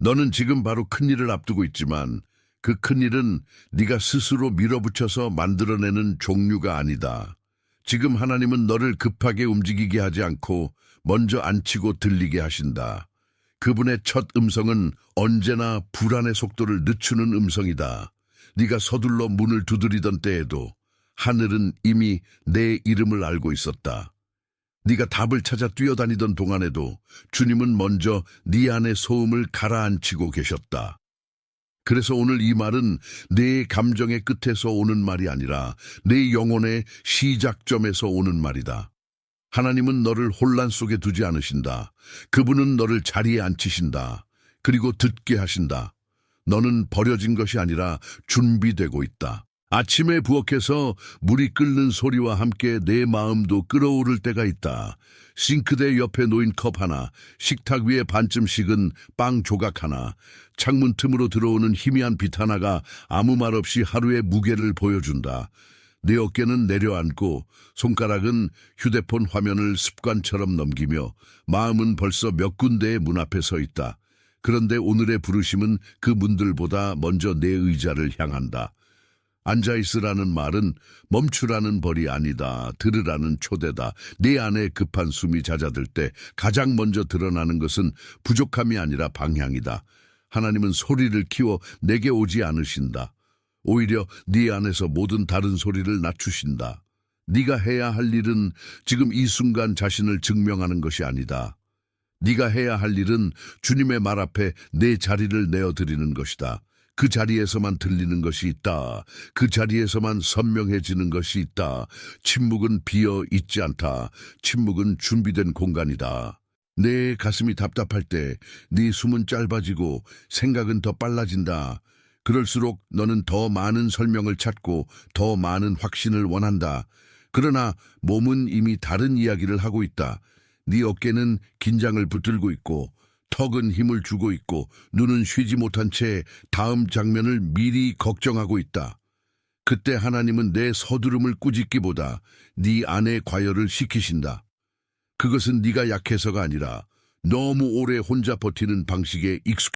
너는 지금 바로 큰일을 앞두고 있지만 그 큰일은 네가 스스로 밀어붙여서 만들어내는 종류가 아니다. 지금 하나님은 너를 급하게 움직이게 하지 않고 먼저 앉히고 들리게 하신다. 그분의 첫 음성은 언제나 불안의 속도를 늦추는 음성이다. 네가 서둘러 문을 두드리던 때에도 하늘은 이미 내 이름을 알고 있었다. 네가 답을 찾아 뛰어다니던 동안에도 주님은 먼저 네 안의 소음을 가라앉히고 계셨다. 그래서 오늘 이 말은 내 감정의 끝에서 오는 말이 아니라 내 영혼의 시작점에서 오는 말이다. 하나님은 너를 혼란 속에 두지 않으신다. 그분은 너를 자리에 앉히신다. 그리고 듣게 하신다. 너는 버려진 것이 아니라 준비되고 있다. 아침에 부엌에서 물이 끓는 소리와 함께 내 마음도 끓어오를 때가 있다. 싱크대 옆에 놓인 컵 하나, 식탁 위에 반쯤 식은 빵 조각 하나, 창문 틈으로 들어오는 희미한 빛 하나가 아무 말 없이 하루의 무게를 보여준다. 내 어깨는 내려앉고 손가락은 휴대폰 화면을 습관처럼 넘기며 마음은 벌써 몇 군데의 문 앞에 서 있다. 그런데 오늘의 부르심은 그 문들보다 먼저 내 의자를 향한다. 앉아있으라는 말은 멈추라는 벌이 아니다. 들으라는 초대다. 내 안에 급한 숨이 잦아들 때 가장 먼저 드러나는 것은 부족함이 아니라 방향이다. 하나님은 소리를 키워 내게 오지 않으신다. 오히려 네 안에서 모든 다른 소리를 낮추신다. 네가 해야 할 일은 지금 이 순간 자신을 증명하는 것이 아니다. 네가 해야 할 일은 주님의 말 앞에 내 자리를 내어드리는 것이다. 그 자리에서만 들리는 것이 있다. 그 자리에서만 선명해지는 것이 있다. 침묵은 비어 있지 않다. 침묵은 준비된 공간이다. 내 가슴이 답답할 때 네 숨은 짧아지고 생각은 더 빨라진다. 그럴수록 너는 더 많은 설명을 찾고 더 많은 확신을 원한다. 그러나 몸은 이미 다른 이야기를 하고 있다. 네 어깨는 긴장을 붙들고 있고 턱은 힘을 주고 있고 눈은 쉬지 못한 채 다음 장면을 미리 걱정하고 있다. 그때 하나님은 내 서두름을 꾸짖기보다 네 안의 과열을 시키신다. 그것은 네가 약해서가 아니라 너무 오래 혼자 버티는 방식에 익숙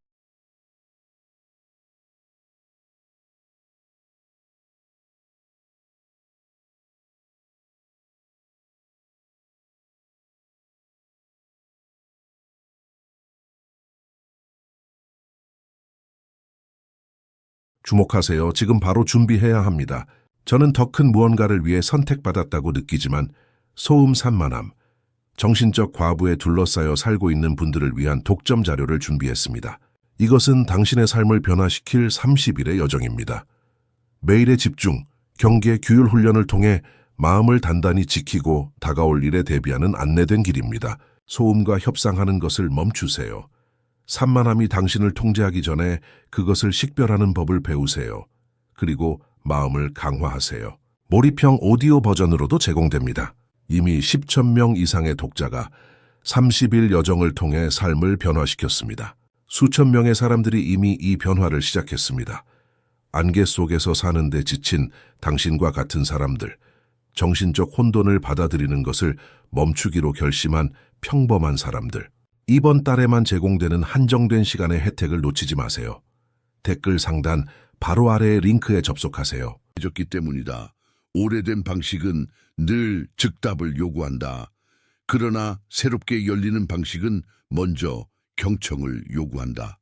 주목하세요. 지금 바로 준비해야 합니다. 저는 더 큰 무언가를 위해 선택받았다고 느끼지만 소음 산만함, 정신적 과부에 둘러싸여 살고 있는 분들을 위한 독점 자료를 준비했습니다. 이것은 당신의 삶을 변화시킬 30일의 여정입니다. 매일의 집중, 경계, 규율 훈련을 통해 마음을 단단히 지키고 다가올 일에 대비하는 안내된 길입니다. 소음과 협상하는 것을 멈추세요. 산만함이 당신을 통제하기 전에 그것을 식별하는 법을 배우세요. 그리고 마음을 강화하세요. 몰입형 오디오 버전으로도 제공됩니다. 이미 10,000명 이상의 독자가 30일 여정을 통해 삶을 변화시켰습니다. 수천 명의 사람들이 이미 이 변화를 시작했습니다. 안개 속에서 사는데 지친 당신과 같은 사람들, 정신적 혼돈을 받아들이는 것을 멈추기로 결심한 평범한 사람들, 이번 달에만 제공되는 한정된 시간의 혜택을 놓치지 마세요. 댓글 상단 바로 아래의 링크에 접속하세요. 졌기 때문이다. 오래된 방식은 늘 즉답을 요구한다. 그러나 새롭게 열리는 방식은 먼저 경청을 요구한다.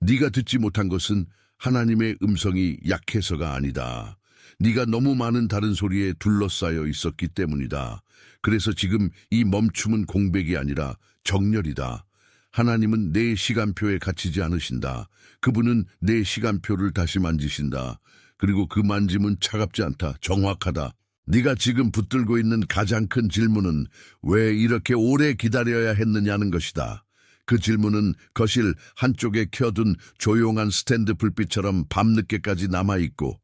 네가 듣지 못한 것은 하나님의 음성이 약해서가 아니다. 네가 너무 많은 다른 소리에 둘러싸여 있었기 때문이다. 그래서 지금 이 멈춤은 공백이 아니라 정렬이다. 하나님은 내 시간표에 갇히지 않으신다. 그분은 내 시간표를 다시 만지신다. 그리고 그 만짐은 차갑지 않다. 정확하다. 네가 지금 붙들고 있는 가장 큰 질문은 왜 이렇게 오래 기다려야 했느냐는 것이다. 그 질문은 거실 한쪽에 켜둔 조용한 스탠드 불빛처럼 밤늦게까지 남아있고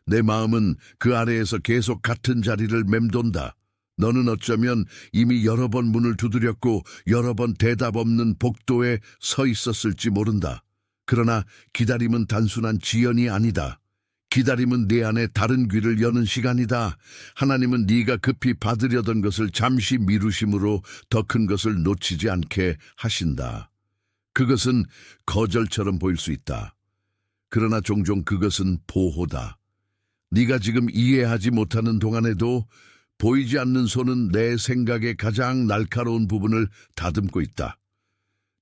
내 마음은 그 아래에서 계속 같은 자리를 맴돈다. 너는 어쩌면 이미 여러 번 문을 두드렸고 여러 번 대답 없는 복도에 서 있었을지 모른다. 그러나 기다림은 단순한 지연이 아니다. 기다림은 내 안에 다른 귀를 여는 시간이다. 하나님은 네가 급히 받으려던 것을 잠시 미루심으로 더 큰 것을 놓치지 않게 하신다. 그것은 거절처럼 보일 수 있다. 그러나 종종 그것은 보호다. 네가 지금 이해하지 못하는 동안에도 보이지 않는 손은 내 생각의 가장 날카로운 부분을 다듬고 있다.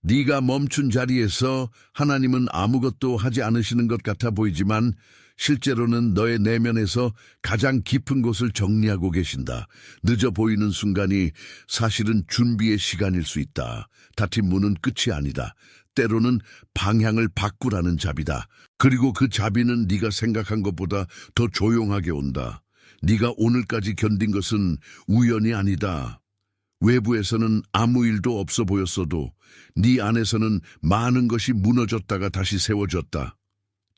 네가 멈춘 자리에서 하나님은 아무것도 하지 않으시는 것 같아 보이지만 실제로는 너의 내면에서 가장 깊은 곳을 정리하고 계신다. 늦어 보이는 순간이 사실은 준비의 시간일 수 있다. 닫힌 문은 끝이 아니다. 때로는 방향을 바꾸라는 자비다. 그리고 그 자비는 네가 생각한 것보다 더 조용하게 온다. 네가 오늘까지 견딘 것은 우연이 아니다. 외부에서는 아무 일도 없어 보였어도 네 안에서는 많은 것이 무너졌다가 다시 세워졌다.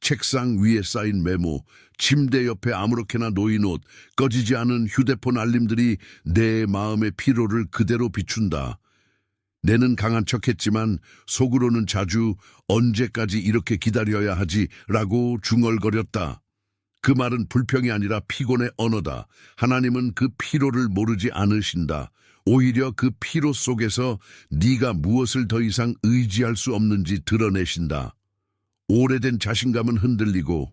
책상 위에 쌓인 메모, 침대 옆에 아무렇게나 놓인 옷, 꺼지지 않은 휴대폰 알림들이 내 마음의 피로를 그대로 비춘다. 내는 강한 척했지만 속으로는 자주 언제까지 이렇게 기다려야 하지? 라고 중얼거렸다. 그 말은 불평이 아니라 피곤의 언어다. 하나님은 그 피로를 모르지 않으신다. 오히려 그 피로 속에서 네가 무엇을 더 이상 의지할 수 없는지 드러내신다. 오래된 자신감은 흔들리고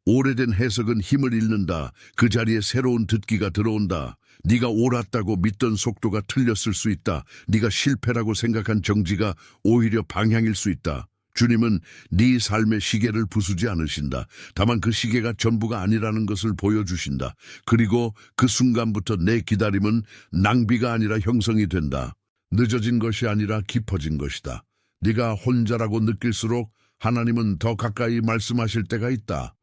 오래된 해석은 힘을 잃는다. 그 자리에 새로운 듣기가 들어온다. 네가 옳았다고 믿던 속도가 틀렸을 수 있다. 네가 실패라고 생각한 정지가 오히려 방향일 수 있다. 주님은 네 삶의 시계를 부수지 않으신다. 다만 그 시계가 전부가 아니라는 것을 보여주신다. 그리고 그 순간부터 내 기다림은 낭비가 아니라 형성이 된다. 늦어진 것이 아니라 깊어진 것이다. 네가 혼자라고 느낄수록 하나님은 더 가까이 말씀하실 때가 있다.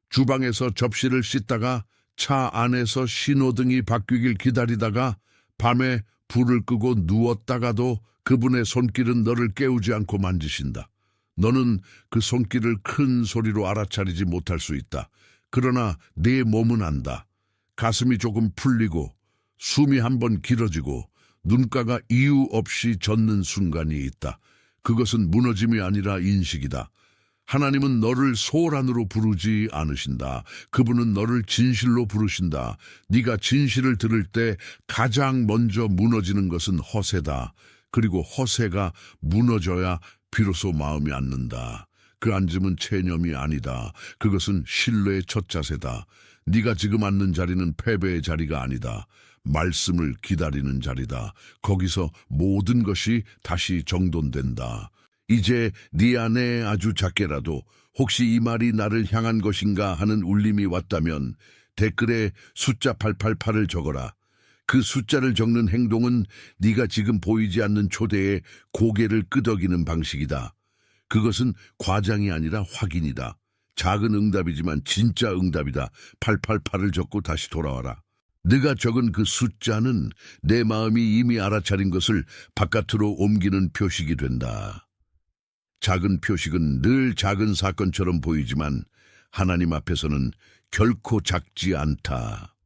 주방에서 접시를 씻다가 차 안에서 신호등이 바뀌길 기다리다가 밤에 불을 끄고 누웠다가도 그분의 손길은 너를 깨우지 않고 만지신다. 너는 그 손길을 큰 소리로 알아차리지 못할 수 있다. 그러나 네 몸은 안다. 가슴이 조금 풀리고 숨이 한번 길어지고 눈가가 이유 없이 젖는 순간이 있다. 그것은 무너짐이 아니라 인식이다. 하나님은 너를 소란으로 부르지 않으신다. 그분은 너를 진실로 부르신다. 네가 진실을 들을 때 가장 먼저 무너지는 것은 허세다. 그리고 허세가 무너져야 비로소 마음이 앉는다. 그 앉음은 체념이 아니다. 그것은 신뢰의 첫 자세다. 네가 지금 앉는 자리는 패배의 자리가 아니다. 말씀을 기다리는 자리다. 거기서 모든 것이 다시 정돈된다. 이제 네 안에 아주 작게라도 혹시 이 말이 나를 향한 것인가 하는 울림이 왔다면 댓글에 숫자 888을 적어라. 그 숫자를 적는 행동은 네가 지금 보이지 않는 초대에 고개를 끄덕이는 방식이다. 그것은 과장이 아니라 확인이다. 작은 응답이지만 진짜 응답이다. 888을 적고 다시 돌아와라. 네가 적은 그 숫자는 내 마음이 이미 알아차린 것을 바깥으로 옮기는 표식이 된다. 작은 표식은 늘 작은 사건처럼 보이지만 하나님 앞에서는 결코 작지 않다.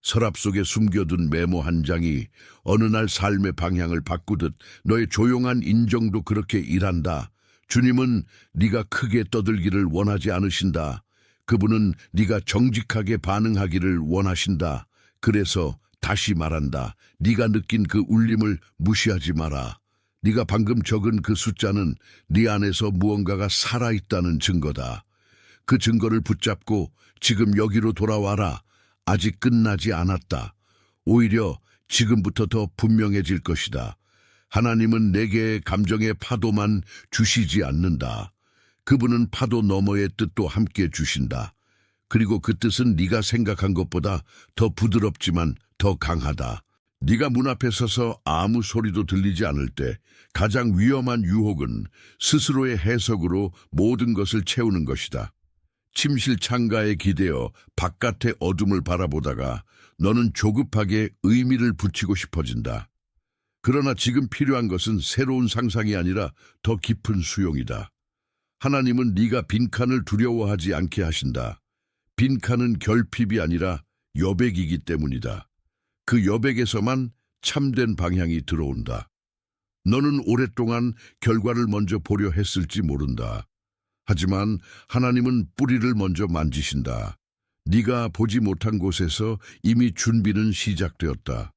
서랍 속에 숨겨둔 메모 한 장이 어느 날 삶의 방향을 바꾸듯 너의 조용한 인정도 그렇게 일한다. 주님은 네가 크게 떠들기를 원하지 않으신다. 그분은 네가 정직하게 반응하기를 원하신다. 그래서 다시 말한다. 네가 느낀 그 울림을 무시하지 마라. 네가 방금 적은 그 숫자는 네 안에서 무언가가 살아있다는 증거다. 그 증거를 붙잡고 지금 여기로 돌아와라. 아직 끝나지 않았다. 오히려 지금부터 더 분명해질 것이다. 하나님은 내게 감정의 파도만 주시지 않는다. 그분은 파도 너머의 뜻도 함께 주신다. 그리고 그 뜻은 네가 생각한 것보다 더 부드럽지만 더 강하다. 네가 문 앞에 서서 아무 소리도 들리지 않을 때 가장 위험한 유혹은 스스로의 해석으로 모든 것을 채우는 것이다. 침실 창가에 기대어 바깥의 어둠을 바라보다가 너는 조급하게 의미를 붙이고 싶어진다. 그러나 지금 필요한 것은 새로운 상상이 아니라 더 깊은 수용이다. 하나님은 네가 빈칸을 두려워하지 않게 하신다. 빈칸은 결핍이 아니라 여백이기 때문이다. 그 여백에서만 참된 방향이 들어온다. 너는 오랫동안 결과를 먼저 보려 했을지 모른다. 하지만 하나님은 뿌리를 먼저 만지신다. 네가 보지 못한 곳에서 이미 준비는 시작되었다.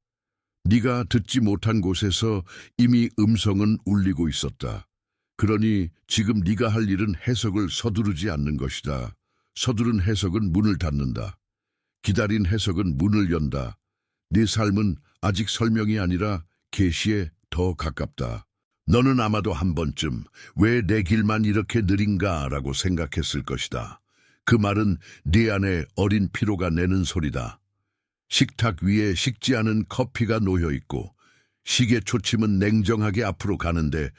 네가 듣지 못한 곳에서 이미 음성은 울리고 있었다. 그러니 지금 네가 할 일은 해석을 서두르지 않는 것이다. 서두른 해석은 문을 닫는다. 기다린 해석은 문을 연다. 네 삶은 아직 설명이 아니라 계시에 더 가깝다. 너는 아마도 한 번쯤 왜 내 길만 이렇게 느린가라고 생각했을 것이다. 그 말은 네 안에 어린 피로가 내는 소리다. 식탁 위에 식지 않은 커피가 놓여 있고 시계 초침은 냉정하게 앞으로 가는데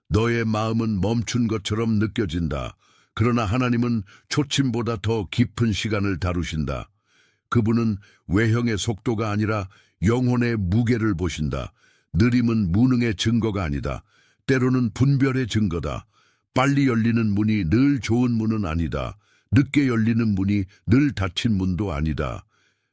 너의 마음은 멈춘 것처럼 느껴진다. 그러나 하나님은 초침보다 더 깊은 시간을 다루신다. 그분은 외형의 속도가 아니라 영혼의 무게를 보신다. 느림은 무능의 증거가 아니다. 때로는 분별의 증거다. 빨리 열리는 문이 늘 좋은 문은 아니다. 늦게 열리는 문이 늘 닫힌 문도 아니다.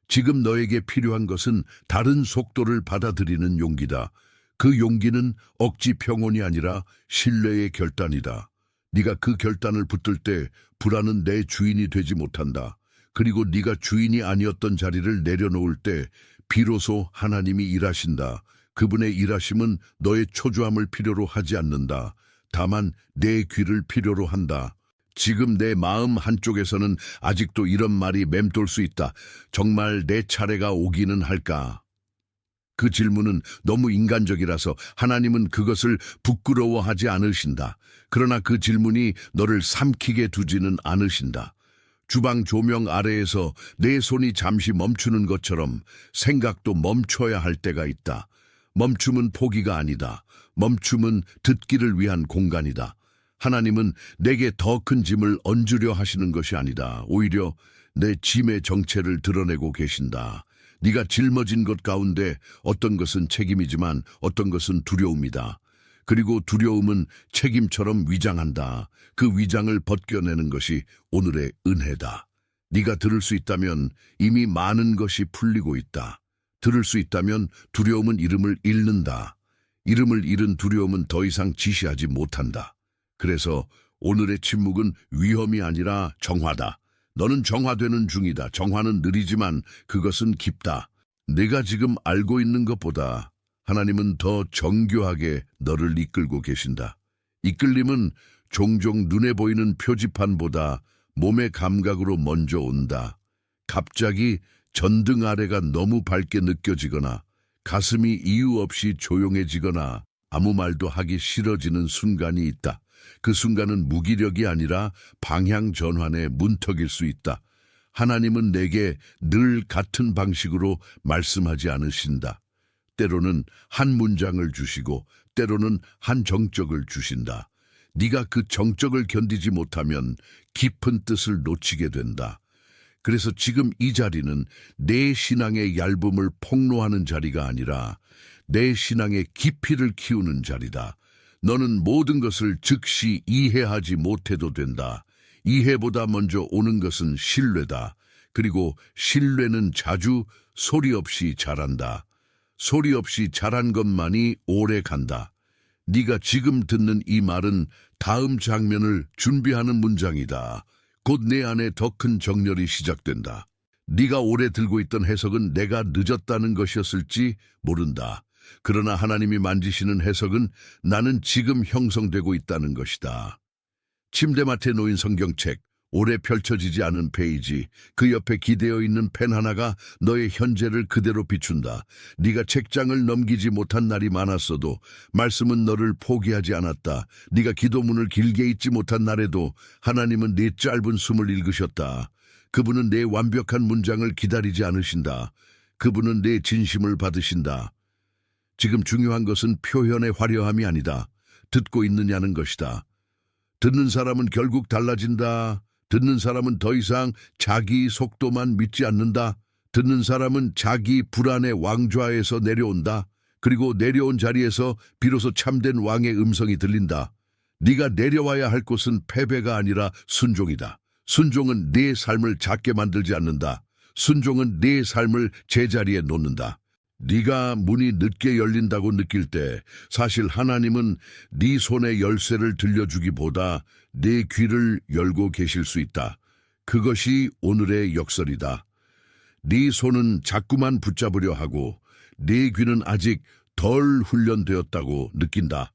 지금 너에게 필요한 것은 다른 속도를 받아들이는 용기다. 그 용기는 억지 평온이 아니라 신뢰의 결단이다. 네가 그 결단을 붙들 때 불안은 내 주인이 되지 못한다. 그리고 네가 주인이 아니었던 자리를 내려놓을 때 비로소 하나님이 일하신다. 그분의 일하심은 너의 초조함을 필요로 하지 않는다. 다만 내 귀를 필요로 한다. 지금 내 마음 한쪽에서는 아직도 이런 말이 맴돌 수 있다. 정말 내 차례가 오기는 할까? 그 질문은 너무 인간적이라서 하나님은 그것을 부끄러워하지 않으신다. 그러나 그 질문이 너를 삼키게 두지는 않으신다. 주방 조명 아래에서 내 손이 잠시 멈추는 것처럼 생각도 멈춰야 할 때가 있다. 멈춤은 포기가 아니다. 멈춤은 듣기를 위한 공간이다. 하나님은 내게 더 큰 짐을 얹으려 하시는 것이 아니다. 오히려 내 짐의 정체를 드러내고 계신다. 네가 짊어진 것 가운데 어떤 것은 책임이지만 어떤 것은 두려움이다. 그리고 두려움은 책임처럼 위장한다. 그 위장을 벗겨내는 것이 오늘의 은혜다. 네가 들을 수 있다면 이미 많은 것이 풀리고 있다. 들을 수 있다면 두려움은 이름을 잃는다. 이름을 잃은 두려움은 더 이상 지시하지 못한다. 그래서 오늘의 침묵은 위험이 아니라 정화다. 너는 정화되는 중이다. 정화는 느리지만 그것은 깊다. 내가 지금 알고 있는 것보다 하나님은 더 정교하게 너를 이끌고 계신다. 이끌림은 종종 눈에 보이는 표지판보다 몸의 감각으로 먼저 온다. 갑자기 전등 아래가 너무 밝게 느껴지거나 가슴이 이유 없이 조용해지거나 아무 말도 하기 싫어지는 순간이 있다. 그 순간은 무기력이 아니라 방향 전환의 문턱일 수 있다. 하나님은 내게 늘 같은 방식으로 말씀하지 않으신다. 때로는 한 문장을 주시고 때로는 한 정적을 주신다. 네가 그 정적을 견디지 못하면 깊은 뜻을 놓치게 된다. 그래서 지금 이 자리는 내 신앙의 얇음을 폭로하는 자리가 아니라 내 신앙의 깊이를 키우는 자리다. 너는 모든 것을 즉시 이해하지 못해도 된다. 이해보다 먼저 오는 것은 신뢰다. 그리고 신뢰는 자주 소리 없이 자란다. 소리 없이 자란 것만이 오래 간다. 네가 지금 듣는 이 말은 다음 장면을 준비하는 문장이다. 곧 내 안에 더 큰 정렬이 시작된다. 네가 오래 들고 있던 해석은 내가 늦었다는 것이었을지 모른다. 그러나 하나님이 만지시는 해석은 나는 지금 형성되고 있다는 것이다. 침대맡에 놓인 성경책, 오래 펼쳐지지 않은 페이지, 그 옆에 기대어 있는 펜 하나가 너의 현재를 그대로 비춘다. 네가 책장을 넘기지 못한 날이 많았어도 말씀은 너를 포기하지 않았다. 네가 기도문을 길게 읽지 못한 날에도 하나님은 네 짧은 숨을 읽으셨다. 그분은 내 완벽한 문장을 기다리지 않으신다. 그분은 내 진심을 받으신다. 지금 중요한 것은 표현의 화려함이 아니다. 듣고 있느냐는 것이다. 듣는 사람은 결국 달라진다. 듣는 사람은 더 이상 자기 속도만 믿지 않는다. 듣는 사람은 자기 불안의 왕좌에서 내려온다. 그리고 내려온 자리에서 비로소 참된 왕의 음성이 들린다. 네가 내려와야 할 곳은 패배가 아니라 순종이다. 순종은 네 삶을 작게 만들지 않는다. 순종은 네 삶을 제자리에 놓는다. 네가 문이 늦게 열린다고 느낄 때 사실 하나님은 네 손에 열쇠를 들려주기보다 네 귀를 열고 계실 수 있다. 그것이 오늘의 역설이다. 네 손은 자꾸만 붙잡으려 하고 네 귀는 아직 덜 훈련되었다고 느낀다.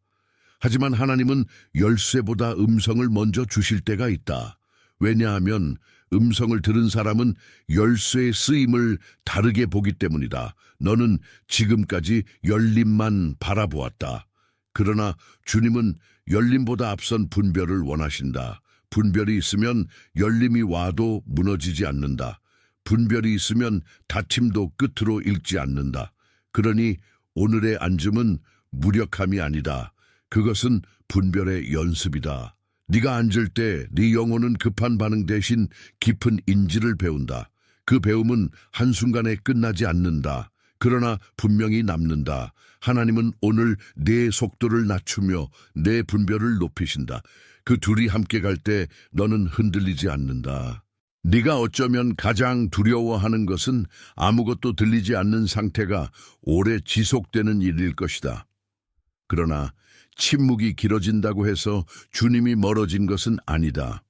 하지만 하나님은 열쇠보다 음성을 먼저 주실 때가 있다. 왜냐하면 음성을 들은 사람은 열쇠의 쓰임을 다르게 보기 때문이다. 너는 지금까지 열림만 바라보았다. 그러나 주님은 열림보다 앞선 분별을 원하신다. 분별이 있으면 열림이 와도 무너지지 않는다. 분별이 있으면 다침도 끝으로 읽지 않는다. 그러니 오늘의 앉음은 무력함이 아니다. 그것은 분별의 연습이다. 네가 앉을 때 네 영혼은 급한 반응 대신 깊은 인지를 배운다. 그 배움은 한순간에 끝나지 않는다. 그러나 분명히 남는다. 하나님은 오늘 내 속도를 낮추며 내 분별을 높이신다. 그 둘이 함께 갈 때 너는 흔들리지 않는다. 네가 어쩌면 가장 두려워하는 것은 아무것도 들리지 않는 상태가 오래 지속되는 일일 것이다. 그러나 침묵이 길어진다고 해서 주님이 멀어진 것은 아니다.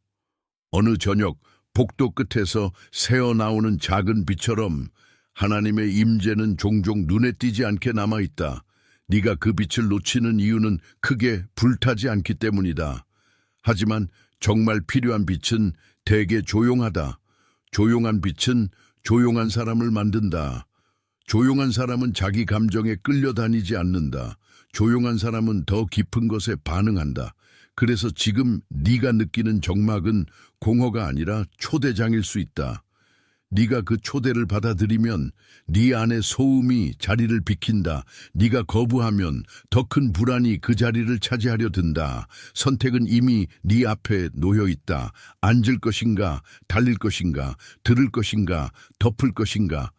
어느 저녁 복도 끝에서 새어나오는 작은 빛처럼 하나님의 임재는 종종 눈에 띄지 않게 남아있다. 네가 그 빛을 놓치는 이유는 크게 불타지 않기 때문이다. 하지만 정말 필요한 빛은 되게 조용하다. 조용한 빛은 조용한 사람을 만든다. 조용한 사람은 자기 감정에 끌려다니지 않는다. 조용한 사람은 더 깊은 것에 반응한다. 그래서 지금 네가 느끼는 적막은 공허가 아니라 초대장일 수 있다. 네가 그 초대를 받아들이면 네 안에 소음이 자리를 비킨다. 네가 거부하면 더 큰 불안이 그 자리를 차지하려 든다. 선택은 이미 네 앞에 놓여 있다. 앉을 것인가, 달릴 것인가, 들을 것인가, 덮을 것인가.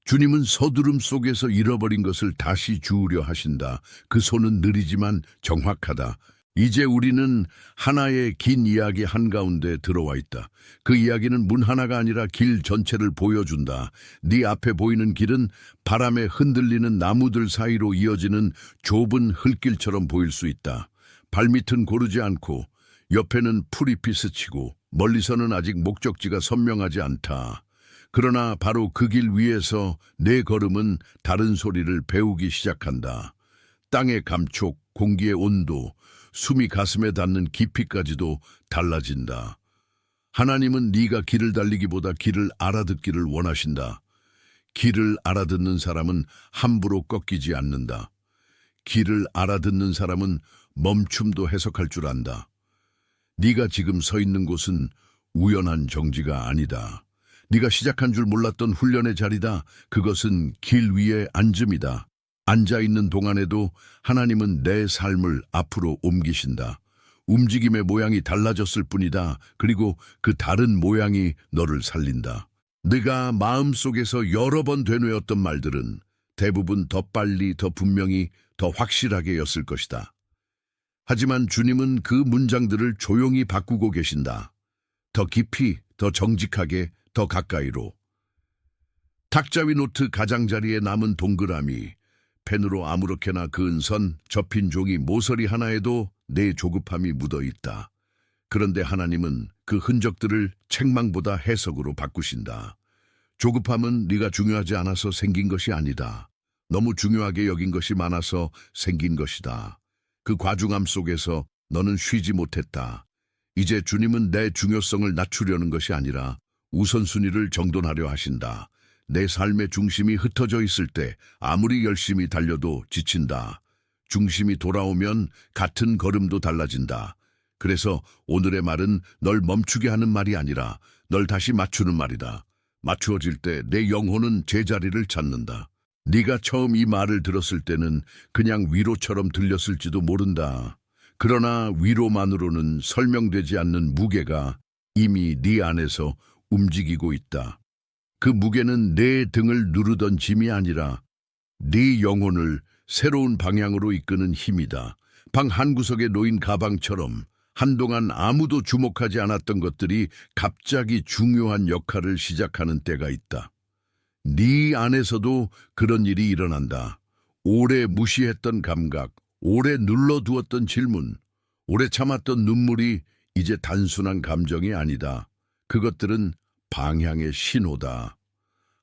주님은 서두름 속에서 잃어버린 것을 다시 주우려 하신다. 그 손은 느리지만 정확하다. 이제 우리는 하나의 긴 이야기 한가운데 들어와 있다. 그 이야기는 문 하나가 아니라 길 전체를 보여준다. 네 앞에 보이는 길은 바람에 흔들리는 나무들 사이로 이어지는 좁은 흙길처럼 보일 수 있다. 발밑은 고르지 않고 옆에는 풀잎이 스치고 멀리서는 아직 목적지가 선명하지 않다. 그러나 바로 그 길 위에서 내 걸음은 다른 소리를 배우기 시작한다. 땅의 감촉, 공기의 온도, 숨이 가슴에 닿는 깊이까지도 달라진다. 하나님은 네가 길을 달리기보다 길을 알아듣기를 원하신다. 길을 알아듣는 사람은 함부로 꺾이지 않는다. 길을 알아듣는 사람은 멈춤도 해석할 줄 안다. 네가 지금 서 있는 곳은 우연한 정지가 아니다. 네가 시작한 줄 몰랐던 훈련의 자리다. 그것은 길 위의 앉음이다. 앉아있는 동안에도 하나님은 내 삶을 앞으로 옮기신다. 움직임의 모양이 달라졌을 뿐이다. 그리고 그 다른 모양이 너를 살린다. 네가 마음속에서 여러 번 되뇌었던 말들은 대부분 더 빨리, 더 분명히, 더 확실하게 였을 것이다. 하지만 주님은 그 문장들을 조용히 바꾸고 계신다. 더 깊이, 더 정직하게, 더 가까이로. 탁자위 노트 가장자리에 남은 동그라미, 펜으로 아무렇게나 그은 선, 접힌 종이 모서리 하나에도 내 조급함이 묻어 있다. 그런데 하나님은 그 흔적들을 책망보다 해석으로 바꾸신다. 조급함은 네가 중요하지 않아서 생긴 것이 아니다. 너무 중요하게 여긴 것이 많아서 생긴 것이다. 그 과중함 속에서 너는 쉬지 못했다. 이제 주님은 내 중요성을 낮추려는 것이 아니라 우선순위를 정돈하려 하신다. 내 삶의 중심이 흩어져 있을 때 아무리 열심히 달려도 지친다. 중심이 돌아오면 같은 걸음도 달라진다. 그래서 오늘의 말은 널 멈추게 하는 말이 아니라 널 다시 맞추는 말이다. 맞추어질 때 내 영혼은 제자리를 찾는다. 네가 처음 이 말을 들었을 때는 그냥 위로처럼 들렸을지도 모른다. 그러나 위로만으로는 설명되지 않는 무게가 이미 네 안에서 움직이고 있다. 그 무게는 내 등을 누르던 짐이 아니라 네 영혼을 새로운 방향으로 이끄는 힘이다. 방 한구석에 놓인 가방처럼 한동안 아무도 주목하지 않았던 것들이 갑자기 중요한 역할을 시작하는 때가 있다. 네 안에서도 그런 일이 일어난다. 오래 무시했던 감각, 오래 눌러두었던 질문, 오래 참았던 눈물이 이제 단순한 감정이 아니다. 그것들은 방향의 신호다.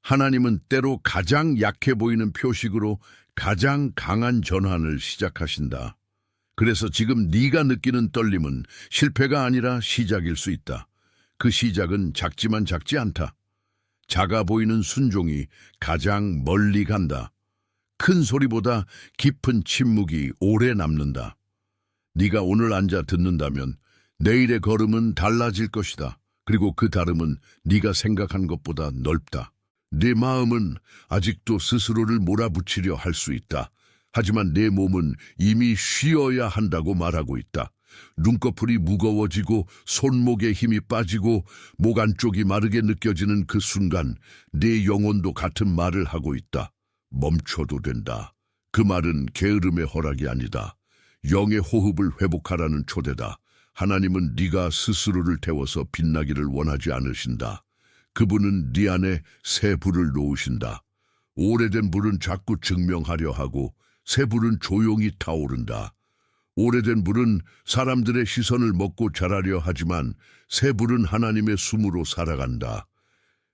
하나님은 때로 가장 약해 보이는 표식으로 가장 강한 전환을 시작하신다. 그래서 지금 네가 느끼는 떨림은 실패가 아니라 시작일 수 있다. 그 시작은 작지만 작지 않다. 작아 보이는 순종이 가장 멀리 간다. 큰 소리보다 깊은 침묵이 오래 남는다. 네가 오늘 앉아 듣는다면 내일의 걸음은 달라질 것이다. 그리고 그 다름은 네가 생각한 것보다 넓다. 네 마음은 아직도 스스로를 몰아붙이려 할 수 있다. 하지만 내 몸은 이미 쉬어야 한다고 말하고 있다. 눈꺼풀이 무거워지고 손목에 힘이 빠지고 목 안쪽이 마르게 느껴지는 그 순간 내 영혼도 같은 말을 하고 있다. 멈춰도 된다. 그 말은 게으름의 허락이 아니다. 영의 호흡을 회복하라는 초대다. 하나님은 네가 스스로를 태워서 빛나기를 원하지 않으신다. 그분은 네 안에 새 불을 놓으신다. 오래된 불은 자꾸 증명하려 하고 새 불은 조용히 타오른다. 오래된 불은 사람들의 시선을 먹고 자라려 하지만 새 불은 하나님의 숨으로 살아간다.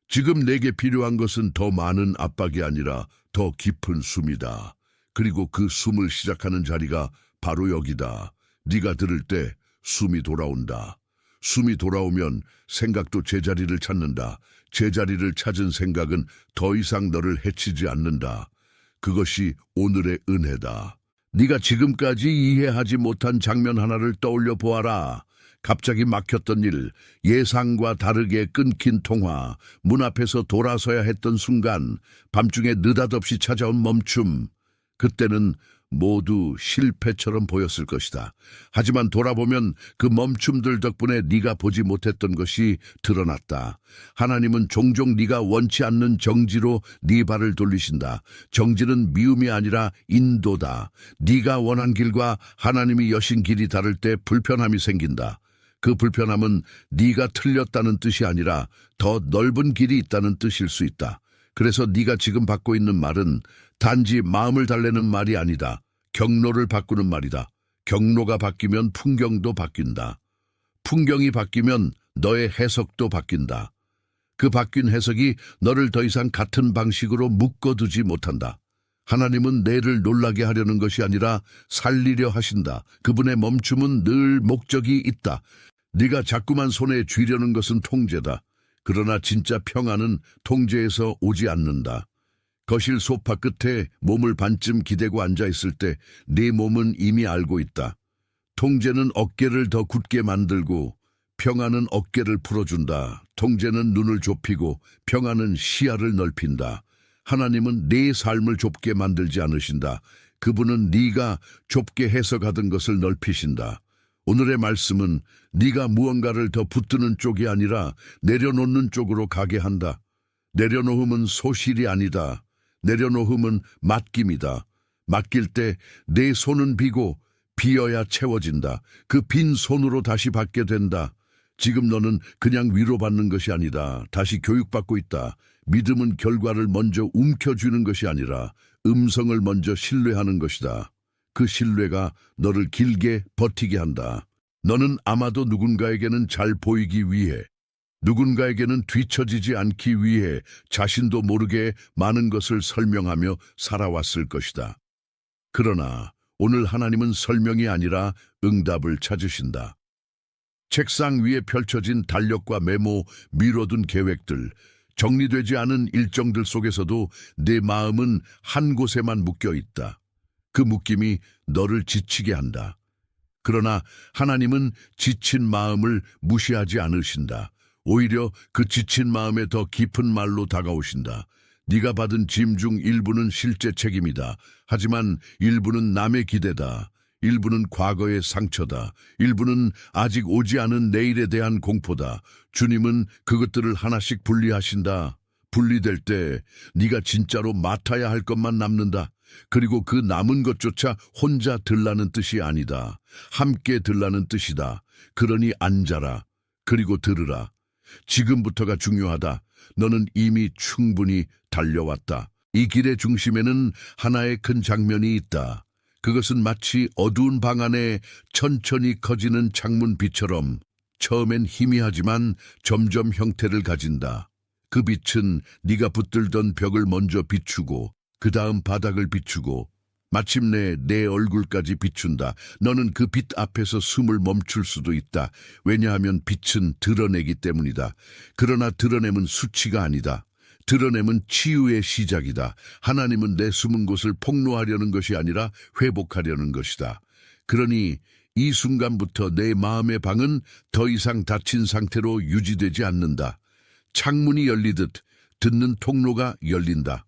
지금 내게 필요한 것은 더 많은 압박이 아니라 더 깊은 숨이다. 그리고 그 숨을 시작하는 자리가 바로 여기다. 네가 들을 때 숨이 돌아온다. 숨이 돌아오면 생각도 제자리를 찾는다. 제자리를 찾은 생각은 더 이상 너를 해치지 않는다. 그것이 오늘의 은혜다. 네가 지금까지 이해하지 못한 장면 하나를 떠올려 보아라. 갑자기 막혔던 일, 예상과 다르게 끊긴 통화, 문 앞에서 돌아서야 했던 순간, 밤중에 느닷없이 찾아온 멈춤. 그때는 모두 실패처럼 보였을 것이다. 하지만 돌아보면 그 멈춤들 덕분에 네가 보지 못했던 것이 드러났다. 하나님은 종종 네가 원치 않는 정지로 네 발을 돌리신다. 정지는 미움이 아니라 인도다. 네가 원한 길과 하나님이 여신 길이 다를 때 불편함이 생긴다. 그 불편함은 네가 틀렸다는 뜻이 아니라 더 넓은 길이 있다는 뜻일 수 있다. 그래서 네가 지금 받고 있는 말은 단지 마음을 달래는 말이 아니다. 경로를 바꾸는 말이다. 경로가 바뀌면 풍경도 바뀐다. 풍경이 바뀌면 너의 해석도 바뀐다. 그 바뀐 해석이 너를 더 이상 같은 방식으로 묶어두지 못한다. 하나님은 내를 놀라게 하려는 것이 아니라 살리려 하신다. 그분의 멈춤은 늘 목적이 있다. 네가 자꾸만 손에 쥐려는 것은 통제다. 그러나 진짜 평안은 통제에서 오지 않는다. 거실 소파 끝에 몸을 반쯤 기대고 앉아있을 때 네 몸은 이미 알고 있다. 통제는 어깨를 더 굳게 만들고 평안은 어깨를 풀어준다. 통제는 눈을 좁히고 평안은 시야를 넓힌다. 하나님은 네 삶을 좁게 만들지 않으신다. 그분은 네가 좁게 해석하던 것을 넓히신다. 오늘의 말씀은 네가 무언가를 더 붙드는 쪽이 아니라 내려놓는 쪽으로 가게 한다. 내려놓음은 소실이 아니다. 내려놓음은 맡김이다. 맡길 때 내 손은 비고 비어야 채워진다. 그 빈 손으로 다시 받게 된다. 지금 너는 그냥 위로받는 것이 아니다. 다시 교육받고 있다. 믿음은 결과를 먼저 움켜쥐는 것이 아니라 음성을 먼저 신뢰하는 것이다. 그 신뢰가 너를 길게 버티게 한다. 너는 아마도 누군가에게는 잘 보이기 위해, 누군가에게는 뒤처지지 않기 위해 자신도 모르게 많은 것을 설명하며 살아왔을 것이다. 그러나 오늘 하나님은 설명이 아니라 응답을 찾으신다. 책상 위에 펼쳐진 달력과 메모, 미뤄둔 계획들, 정리되지 않은 일정들 속에서도 내 마음은 한 곳에만 묶여 있다. 그 묶임이 너를 지치게 한다. 그러나 하나님은 지친 마음을 무시하지 않으신다. 오히려 그 지친 마음에 더 깊은 말로 다가오신다. 네가 받은 짐 중 일부는 실제 책임이다. 하지만 일부는 남의 기대다. 일부는 과거의 상처다. 일부는 아직 오지 않은 내일에 대한 공포다. 주님은 그것들을 하나씩 분리하신다. 분리될 때 네가 진짜로 맡아야 할 것만 남는다. 그리고 그 남은 것조차 혼자 들라는 뜻이 아니다. 함께 들라는 뜻이다. 그러니 앉아라. 그리고 들으라. 지금부터가 중요하다. 너는 이미 충분히 달려왔다. 이 길의 중심에는 하나의 큰 장면이 있다. 그것은 마치 어두운 방 안에 천천히 커지는 창문빛처럼 처음엔 희미하지만 점점 형태를 가진다. 그 빛은 네가 붙들던 벽을 먼저 비추고 그 다음 바닥을 비추고 마침내 내 얼굴까지 비춘다. 너는 그 빛 앞에서 숨을 멈출 수도 있다. 왜냐하면 빛은 드러내기 때문이다. 그러나 드러냄은 수치가 아니다. 드러냄은 치유의 시작이다. 하나님은 내 숨은 곳을 폭로하려는 것이 아니라 회복하려는 것이다. 그러니 이 순간부터 내 마음의 방은 더 이상 닫힌 상태로 유지되지 않는다. 창문이 열리듯 듣는 통로가 열린다.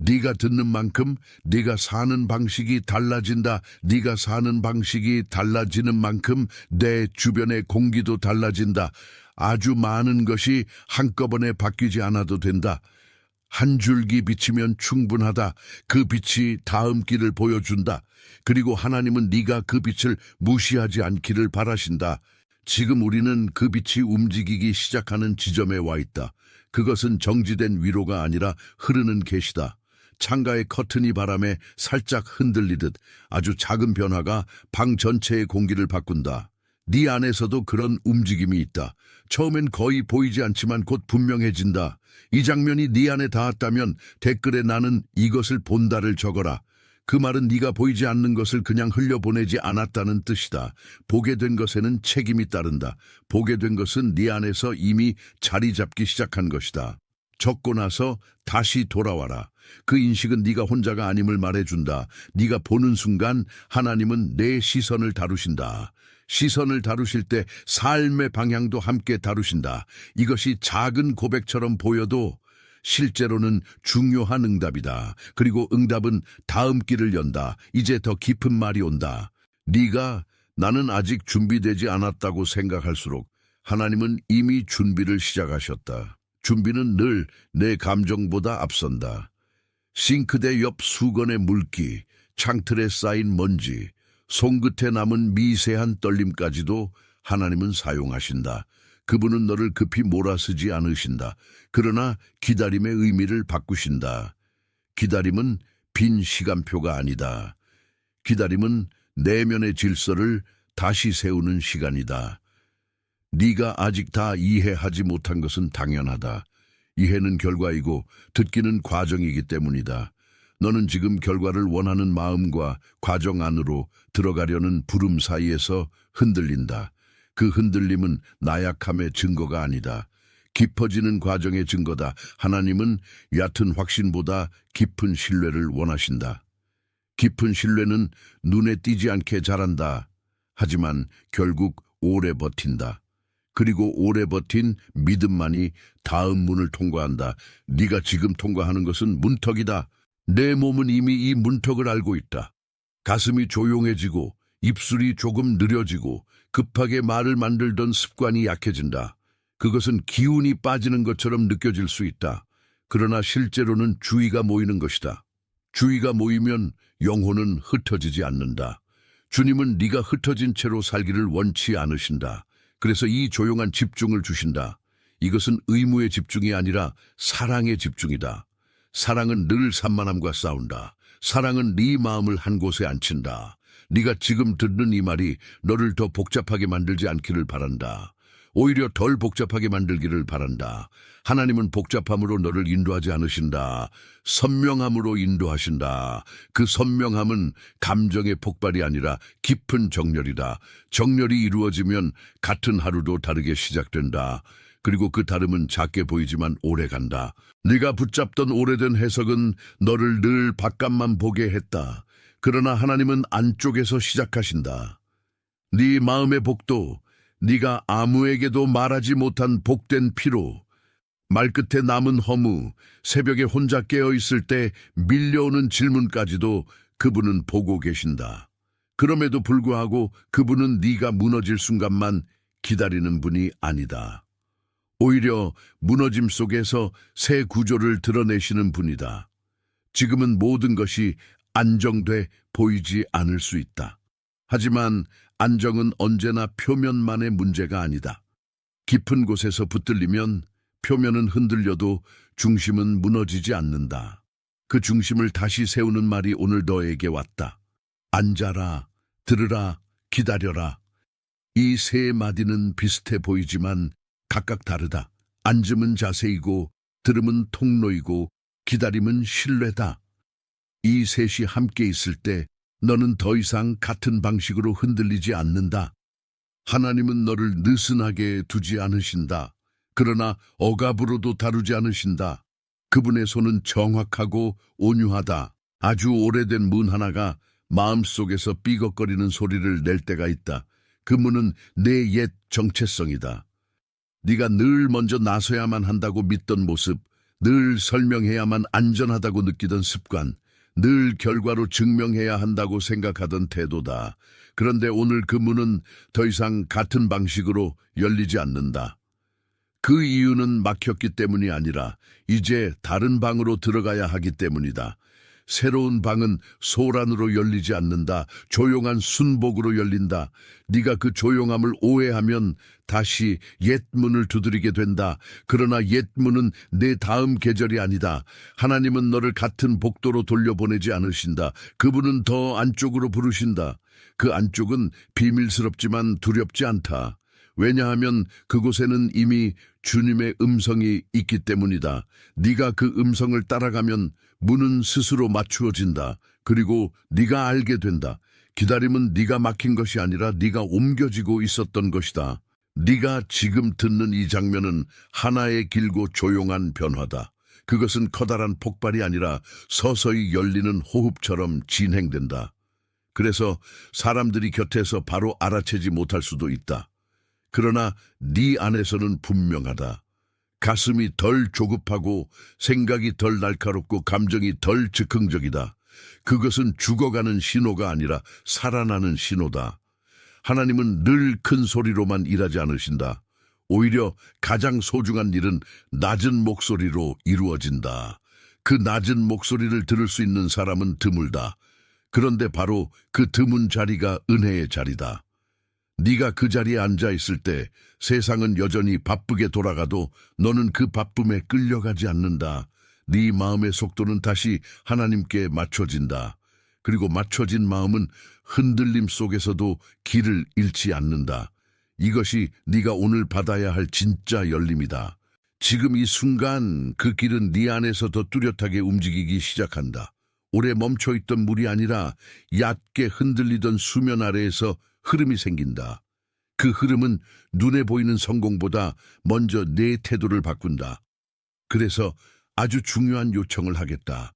네가 듣는 만큼 네가 사는 방식이 달라진다. 네가 사는 방식이 달라지는 만큼 내 주변의 공기도 달라진다. 아주 많은 것이 한꺼번에 바뀌지 않아도 된다. 한 줄기 비치면 충분하다. 그 빛이 다음 길을 보여준다. 그리고 하나님은 네가 그 빛을 무시하지 않기를 바라신다. 지금 우리는 그 빛이 움직이기 시작하는 지점에 와 있다. 그것은 정지된 위로가 아니라 흐르는 계시다. 창가의 커튼이 바람에 살짝 흔들리듯 아주 작은 변화가 방 전체의 공기를 바꾼다. 네 안에서도 그런 움직임이 있다. 처음엔 거의 보이지 않지만 곧 분명해진다. 이 장면이 네 안에 닿았다면 댓글에 나는 이것을 본다를 적어라. 그 말은 네가 보이지 않는 것을 그냥 흘려보내지 않았다는 뜻이다. 보게 된 것에는 책임이 따른다. 보게 된 것은 네 안에서 이미 자리 잡기 시작한 것이다. 적고 나서 다시 돌아와라. 그 인식은 네가 혼자가 아님을 말해준다. 네가 보는 순간 하나님은 내 시선을 다루신다. 시선을 다루실 때 삶의 방향도 함께 다루신다. 이것이 작은 고백처럼 보여도 실제로는 중요한 응답이다. 그리고 응답은 다음 길을 연다. 이제 더 깊은 말이 온다. 네가 나는 아직 준비되지 않았다고 생각할수록 하나님은 이미 준비를 시작하셨다. 준비는 늘 내 감정보다 앞선다. 싱크대 옆 수건의 물기, 창틀에 쌓인 먼지, 손끝에 남은 미세한 떨림까지도 하나님은 사용하신다. 그분은 너를 급히 몰아쓰지 않으신다. 그러나 기다림의 의미를 바꾸신다. 기다림은 빈 시간표가 아니다. 기다림은 내면의 질서를 다시 세우는 시간이다. 네가 아직 다 이해하지 못한 것은 당연하다. 이해는 결과이고 듣기는 과정이기 때문이다. 너는 지금 결과를 원하는 마음과 과정 안으로 들어가려는 부름 사이에서 흔들린다. 그 흔들림은 나약함의 증거가 아니다. 깊어지는 과정의 증거다. 하나님은 얕은 확신보다 깊은 신뢰를 원하신다. 깊은 신뢰는 눈에 띄지 않게 자란다. 하지만 결국 오래 버틴다. 그리고 오래 버틴 믿음만이 다음 문을 통과한다. 네가 지금 통과하는 것은 문턱이다. 내 몸은 이미 이 문턱을 알고 있다. 가슴이 조용해지고 입술이 조금 느려지고 급하게 말을 만들던 습관이 약해진다. 그것은 기운이 빠지는 것처럼 느껴질 수 있다. 그러나 실제로는 주의가 모이는 것이다. 주의가 모이면 영혼은 흩어지지 않는다. 주님은 네가 흩어진 채로 살기를 원치 않으신다. 그래서 이 조용한 집중을 주신다. 이것은 의무의 집중이 아니라 사랑의 집중이다. 사랑은 늘 산만함과 싸운다. 사랑은 네 마음을 한 곳에 앉힌다. 네가 지금 듣는 이 말이 너를 더 복잡하게 만들지 않기를 바란다. 오히려 덜 복잡하게 만들기를 바란다. 하나님은 복잡함으로 너를 인도하지 않으신다. 선명함으로 인도하신다. 그 선명함은 감정의 폭발이 아니라 깊은 정렬이다. 정렬이 이루어지면 같은 하루도 다르게 시작된다. 그리고 그 다름은 작게 보이지만 오래 간다. 네가 붙잡던 오래된 해석은 너를 늘 바깥만 보게 했다. 그러나 하나님은 안쪽에서 시작하신다. 네 마음의 복도, 네가 아무에게도 말하지 못한 복된 피로, 말끝에 남은 허무, 새벽에 혼자 깨어있을 때 밀려오는 질문까지도 그분은 보고 계신다. 그럼에도 불구하고 그분은 네가 무너질 순간만 기다리는 분이 아니다. 오히려 무너짐 속에서 새 구조를 드러내시는 분이다. 지금은 모든 것이 안정돼 보이지 않을 수 있다. 하지만 안정은 언제나 표면만의 문제가 아니다. 깊은 곳에서 붙들리면 표면은 흔들려도 중심은 무너지지 않는다. 그 중심을 다시 세우는 말이 오늘 너에게 왔다. 앉아라, 들으라, 기다려라. 이 세 마디는 비슷해 보이지만 각각 다르다. 앉음은 자세이고, 들음은 통로이고, 기다림은 신뢰다. 이 셋이 함께 있을 때 너는 더 이상 같은 방식으로 흔들리지 않는다. 하나님은 너를 느슨하게 두지 않으신다. 그러나 억압으로도 다루지 않으신다. 그분의 손은 정확하고 온유하다. 아주 오래된 문 하나가 마음속에서 삐걱거리는 소리를 낼 때가 있다. 그 문은 내 옛 정체성이다. 네가 늘 먼저 나서야만 한다고 믿던 모습, 늘 설명해야만 안전하다고 느끼던 습관, 늘 결과로 증명해야 한다고 생각하던 태도다. 그런데 오늘 그 문은 더 이상 같은 방식으로 열리지 않는다. 그 이유는 막혔기 때문이 아니라 이제 다른 방으로 들어가야 하기 때문이다. 새로운 방은 소란으로 열리지 않는다. 조용한 순복으로 열린다. 네가 그 조용함을 오해하면 다시 옛 문을 두드리게 된다. 그러나 옛 문은 내 다음 계절이 아니다. 하나님은 너를 같은 복도로 돌려보내지 않으신다. 그분은 더 안쪽으로 부르신다. 그 안쪽은 비밀스럽지만 두렵지 않다. 왜냐하면 그곳에는 이미 주님의 음성이 있기 때문이다. 네가 그 음성을 따라가면 문은 스스로 맞추어진다. 그리고 네가 알게 된다. 기다림은 네가 막힌 것이 아니라 네가 옮겨지고 있었던 것이다. 네가 지금 듣는 이 장면은 하나의 길고 조용한 변화다. 그것은 커다란 폭발이 아니라 서서히 열리는 호흡처럼 진행된다. 그래서 사람들이 곁에서 바로 알아채지 못할 수도 있다. 그러나 네 안에서는 분명하다. 가슴이 덜 조급하고 생각이 덜 날카롭고 감정이 덜 즉흥적이다. 그것은 죽어가는 신호가 아니라 살아나는 신호다. 하나님은 늘 큰 소리로만 일하지 않으신다. 오히려 가장 소중한 일은 낮은 목소리로 이루어진다. 그 낮은 목소리를 들을 수 있는 사람은 드물다. 그런데 바로 그 드문 자리가 은혜의 자리다. 네가 그 자리에 앉아 있을 때 세상은 여전히 바쁘게 돌아가도 너는 그 바쁨에 끌려가지 않는다. 네 마음의 속도는 다시 하나님께 맞춰진다. 그리고 맞춰진 마음은 흔들림 속에서도 길을 잃지 않는다. 이것이 네가 오늘 받아야 할 진짜 열림이다. 지금 이 순간 그 길은 네 안에서 더 뚜렷하게 움직이기 시작한다. 오래 멈춰있던 물이 아니라 얕게 흔들리던 수면 아래에서 흐름이 생긴다. 그 흐름은 눈에 보이는 성공보다 먼저 내 태도를 바꾼다. 그래서 아주 중요한 요청을 하겠다.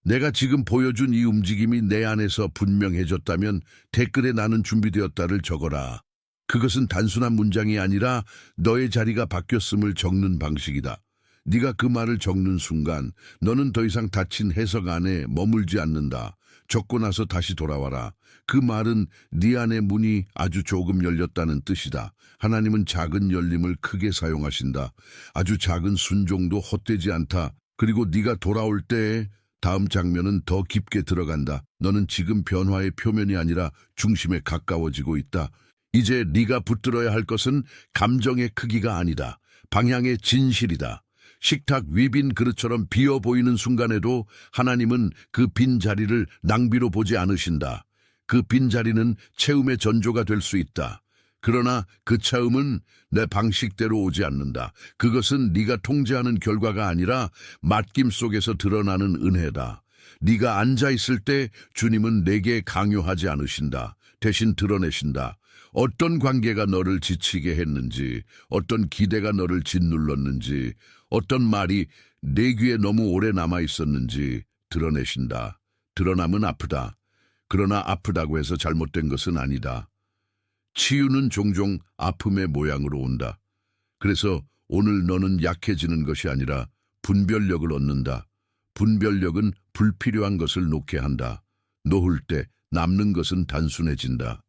내가 지금 보여준 이 움직임이 내 안에서 분명해졌다면 댓글에 나는 준비되었다를 적어라. 그것은 단순한 문장이 아니라 너의 자리가 바뀌었음을 적는 방식이다. 네가 그 말을 적는 순간 너는 더 이상 닫힌 해석 안에 머물지 않는다. 적고 나서 다시 돌아와라. 그 말은 네 안의 문이 아주 조금 열렸다는 뜻이다. 하나님은 작은 열림을 크게 사용하신다. 아주 작은 순종도 헛되지 않다. 그리고 네가 돌아올 때 다음 장면은 더 깊게 들어간다. 너는 지금 변화의 표면이 아니라 중심에 가까워지고 있다. 이제 네가 붙들어야 할 것은 감정의 크기가 아니다. 방향의 진실이다. 식탁 위빈 그릇처럼 비어 보이는 순간에도 하나님은 그 빈 자리를 낭비로 보지 않으신다. 그 빈 자리는 채움의 전조가 될 수 있다. 그러나 그 채움은 내 방식대로 오지 않는다. 그것은 네가 통제하는 결과가 아니라 맡김 속에서 드러나는 은혜다. 네가 앉아있을 때 주님은 내게 강요하지 않으신다. 대신 드러내신다. 어떤 관계가 너를 지치게 했는지, 어떤 기대가 너를 짓눌렀는지, 어떤 말이 내 귀에 너무 오래 남아있었는지 드러내신다. 드러남은 아프다. 그러나 아프다고 해서 잘못된 것은 아니다. 치유는 종종 아픔의 모양으로 온다. 그래서 오늘 너는 약해지는 것이 아니라 분별력을 얻는다. 분별력은 불필요한 것을 놓게 한다. 놓을 때 남는 것은 단순해진다.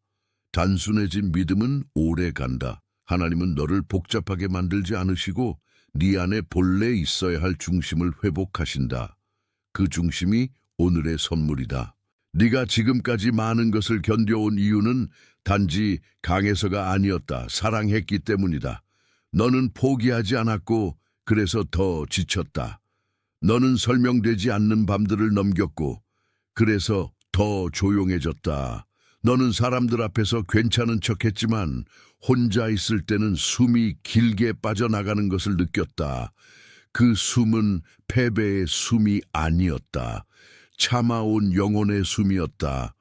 단순해진 믿음은 오래 간다. 하나님은 너를 복잡하게 만들지 않으시고 네 안에 본래 있어야 할 중심을 회복하신다. 그 중심이 오늘의 선물이다. 네가 지금까지 많은 것을 견뎌온 이유는 단지 강해서가 아니었다. 사랑했기 때문이다. 너는 포기하지 않았고 그래서 더 지쳤다. 너는 설명되지 않는 밤들을 넘겼고 그래서 더 조용해졌다. 너는 사람들 앞에서 괜찮은 척했지만 혼자 있을 때는 숨이 길게 빠져나가는 것을 느꼈다. 그 숨은 패배의 숨이 아니었다. 참아온 영혼의 숨이었다.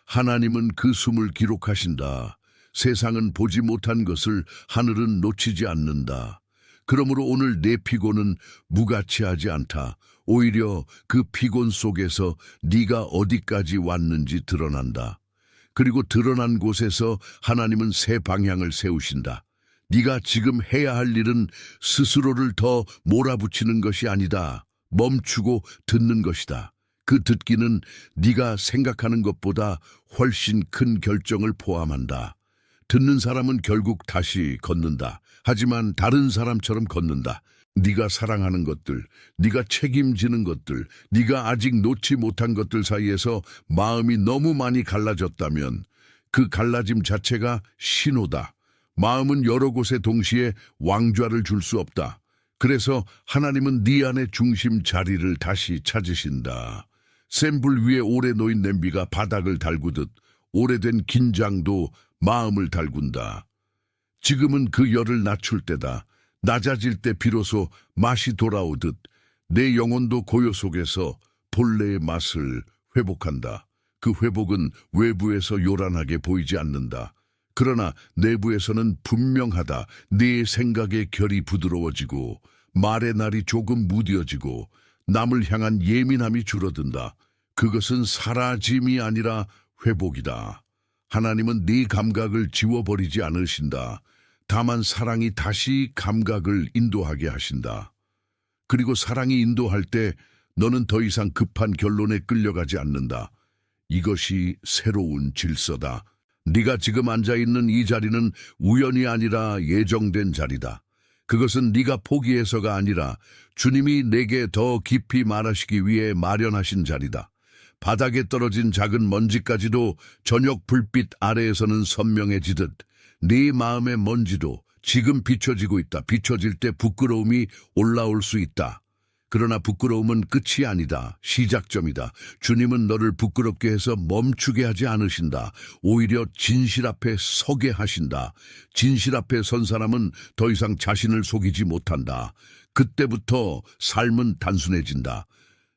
하나님은 그 숨을 기록하신다. 세상은 보지 못한 것을 하늘은 놓치지 않는다. 그러므로 오늘 내 피곤은 무가치하지 않다. 오히려 그 피곤 속에서 네가 어디까지 왔는지 드러난다. 그리고 드러난 곳에서 하나님은 새 방향을 세우신다. 네가 지금 해야 할 일은 스스로를 더 몰아붙이는 것이 아니다. 멈추고 듣는 것이다. 그 듣기는 네가 생각하는 것보다 훨씬 큰 결정을 포함한다. 듣는 사람은 결국 다시 걷는다. 하지만 다른 사람처럼 걷는다. 네가 사랑하는 것들, 네가 책임지는 것들, 네가 아직 놓지 못한 것들 사이에서 마음이 너무 많이 갈라졌다면 그 갈라짐 자체가 신호다. 마음은 여러 곳에 동시에 왕좌를 줄 수 없다. 그래서 하나님은 네 안의 중심 자리를 다시 찾으신다. 센 불 위에 오래 놓인 냄비가 바닥을 달구듯 오래된 긴장도 마음을 달군다. 지금은 그 열을 낮출 때다. 낮아질 때 비로소 맛이 돌아오듯 내 영혼도 고요 속에서 본래의 맛을 회복한다. 그 회복은 외부에서 요란하게 보이지 않는다. 그러나 내부에서는 분명하다. 네 생각의 결이 부드러워지고 말의 날이 조금 무뎌지고 남을 향한 예민함이 줄어든다. 그것은 사라짐이 아니라 회복이다. 하나님은 네 감각을 지워버리지 않으신다. 다만 사랑이 다시 감각을 인도하게 하신다. 그리고 사랑이 인도할 때 너는 더 이상 급한 결론에 끌려가지 않는다. 이것이 새로운 질서다. 네가 지금 앉아있는 이 자리는 우연이 아니라 예정된 자리다. 그것은 네가 포기해서가 아니라 주님이 내게 더 깊이 말하시기 위해 마련하신 자리다. 바닥에 떨어진 작은 먼지까지도 저녁 불빛 아래에서는 선명해지듯 네 마음의 먼지도 지금 비춰지고 있다. 비춰질 때 부끄러움이 올라올 수 있다. 그러나 부끄러움은 끝이 아니다. 시작점이다. 주님은 너를 부끄럽게 해서 멈추게 하지 않으신다. 오히려 진실 앞에 서게 하신다. 진실 앞에 선 사람은 더 이상 자신을 속이지 못한다. 그때부터 삶은 단순해진다.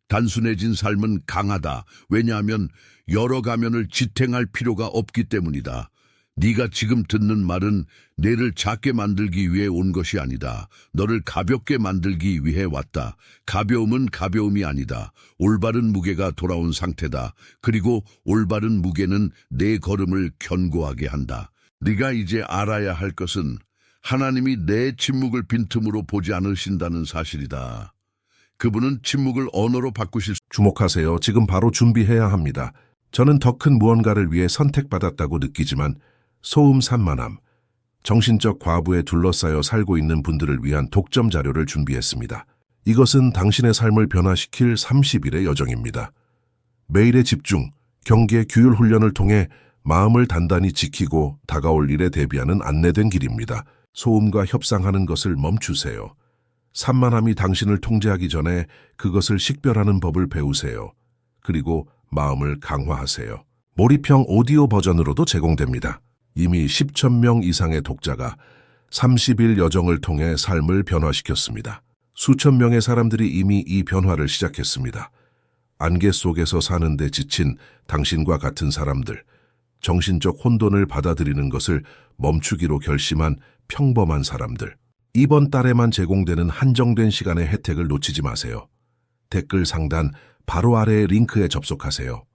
단순해진 삶은 강하다. 왜냐하면 여러 가면을 지탱할 필요가 없기 때문이다. 네가 지금 듣는 말은 내를 작게 만들기 위해 온 것이 아니다. 너를 가볍게 만들기 위해 왔다. 가벼움은 가벼움이 아니다. 올바른 무게가 돌아온 상태다. 그리고 올바른 무게는 내 걸음을 견고하게 한다. 네가 이제 알아야 할 것은 하나님이 내 침묵을 빈틈으로 보지 않으신다는 사실이다. 그분은 침묵을 언어로 바꾸실 수 주목하세요. 지금 바로 준비해야 합니다. 저는 더 큰 무언가를 위해 선택받았다고 느끼지만 소음 산만함, 정신적 과부에 둘러싸여 살고 있는 분들을 위한 독점 자료를 준비했습니다. 이것은 당신의 삶을 변화시킬 30일의 여정입니다. 매일의 집중, 경계, 규율 훈련을 통해 마음을 단단히 지키고 다가올 일에 대비하는 안내된 길입니다. 소음과 협상하는 것을 멈추세요. 산만함이 당신을 통제하기 전에 그것을 식별하는 법을 배우세요. 그리고 마음을 강화하세요. 몰입형 오디오 버전으로도 제공됩니다. 이미 10,000명 이상의 독자가 30일 여정을 통해 삶을 변화시켰습니다. 수천 명의 사람들이 이미 이 변화를 시작했습니다. 안개 속에서 사는데 지친 당신과 같은 사람들, 정신적 혼돈을 받아들이는 것을 멈추기로 결심한 평범한 사람들. 이번 달에만 제공되는 한정된 시간의 혜택을 놓치지 마세요. 댓글 상단 바로 아래의 링크에 접속하세요.